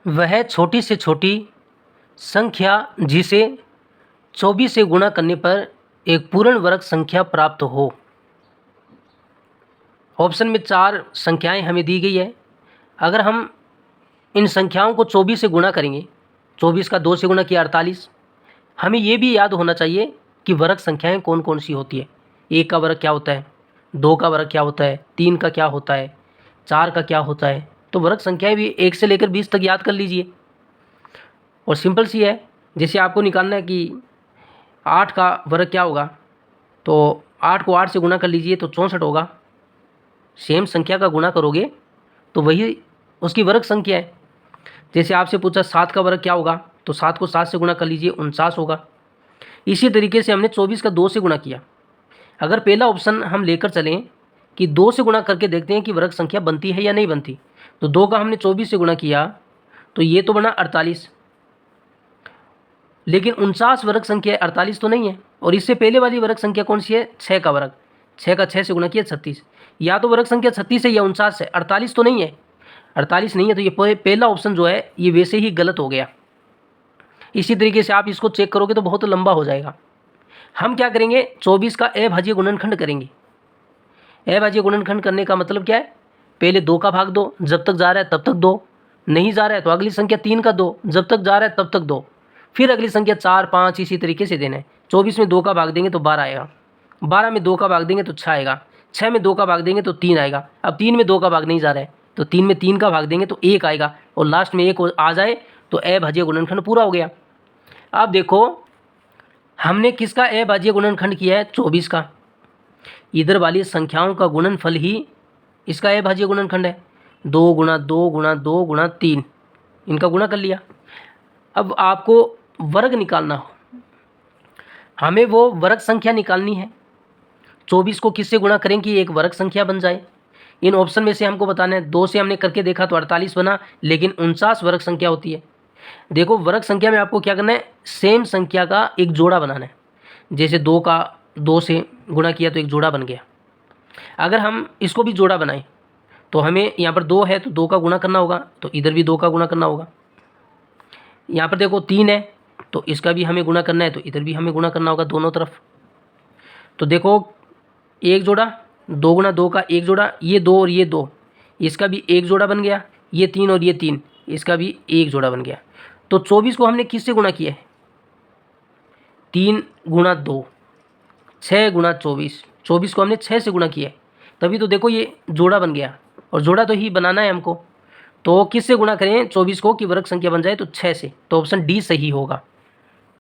वह छोटी से छोटी संख्या जिसे 24 से गुणा करने पर एक पूर्ण वर्ग संख्या प्राप्त हो। ऑप्शन में 4 संख्याएं हमें दी गई है। अगर हम इन संख्याओं को 24 से गुणा करेंगे, 24 का 2 से गुणा किया 48। हमें ये भी याद होना चाहिए कि वर्ग संख्याएं कौन कौन सी होती है। 1 का वर्ग क्या होता है, 2 का वर्ग क्या होता है, 3 का क्या होता है, 4 का क्या होता है। तो वर्ग संख्याएं भी 1 से लेकर 20 तक याद कर लीजिए और सिंपल सी है। जैसे आपको निकालना है कि 8 का वर्ग क्या होगा, तो 8 को 8 से गुणा कर लीजिए तो 64 होगा। सेम संख्या का गुणा करोगे तो वही उसकी वर्ग संख्या है। जैसे आपसे पूछा 7 का वर्ग क्या होगा, तो 7 को 7 से गुणा कर लीजिए 49 होगा। इसी तरीके से हमने 24 का 2 से गुणा किया। अगर पहला ऑप्शन हम लेकर चलें कि 2 से गुणा करके देखते हैं कि वर्ग संख्या बनती है या नहीं बनती, तो 2 का हमने 24 से गुणा किया तो ये तो बना 48, लेकिन 49 वर्ग संख्या 48 तो नहीं है। और इससे पहले वाली वर्ग संख्या कौन सी है, 6 का वर्ग, 6 का 6 से गुणा किया 36। या तो वर्ग संख्या 36 है या 49 है, 48 तो नहीं है। 48 नहीं है तो ये पहला ऑप्शन जो है ये वैसे ही गलत हो गया। इसी तरीके से आप इसको चेक करोगे तो बहुत लंबा हो जाएगा। हम क्या करेंगे, 24 का अभाज्य गुणनखंड करेंगे। अभाज्य गुणनखंड करने का मतलब क्या है, पहले 2 का भाग दो, जब तक जा रहा है तब तक 2, नहीं जा रहा है तो अगली संख्या 3 का 2, जब तक जा रहा है तब तक 2, फिर अगली संख्या 4, 5 इसी तरीके से देना है। 24 में 2 का भाग देंगे तो 12 आएगा, 12 में 2 का भाग देंगे तो 6 आएगा, 6 में 2 का भाग देंगे तो 3 आएगा। अब 3 में 2 का भाग नहीं जा रहा है तो 3 में 3 का भाग देंगे तो 1 आएगा और लास्ट में 1 आ जाए तो अभाज्य गुणनखंड पूरा हो गया। अब देखो हमने किसका अभाज्य गुणनखंड किया है, 24 का। इधर वाली संख्याओं का गुणनफल ही इसका अभाज्य गुणनखंड है। 2 गुणा 2 गुणा 2 गुणा 3, इनका गुणा कर लिया। अब आपको वर्ग निकालना हो, हमें वो वर्ग संख्या निकालनी है। 24 को किससे गुणा करें कि एक वर्ग संख्या बन जाए। इन ऑप्शन में से हमको बताना है। 2 से हमने करके देखा तो 48 बना, लेकिन 49 वर्ग संख्या होती है। देखो वर्ग संख्या में आपको क्या करना है, सेम संख्या का एक जोड़ा बनाना है। जैसे 2 का 2 से गुणा किया तो एक जोड़ा बन गया। अगर हम इसको भी जोड़ा बनाएं तो हमें यहाँ पर 2 है तो 2 का गुणा करना होगा, तो इधर भी 2 का गुणा करना होगा। यहाँ पर देखो 3 है तो इसका भी हमें गुणा करना है, तो इधर भी हमें गुणा करना होगा दोनों तरफ। तो देखो एक जोड़ा, 2 गुणा 2 का एक जोड़ा, ये 2 और ये 2, इसका भी एक जोड़ा बन गया। ये 3 और ये 3, इसका भी एक जोड़ा बन गया। तो 24 को हमने किससे गुणा किया है, 3 गुणा 2, 6 गुणा 24, 24 को हमने 6 से गुणा किया है, तभी तो देखो ये जोड़ा बन गया। और जोड़ा तो ही बनाना है हमको, तो किससे गुणा करें 24 को कि वर्ग संख्या बन जाए, तो 6 से। तो ऑप्शन डी सही होगा।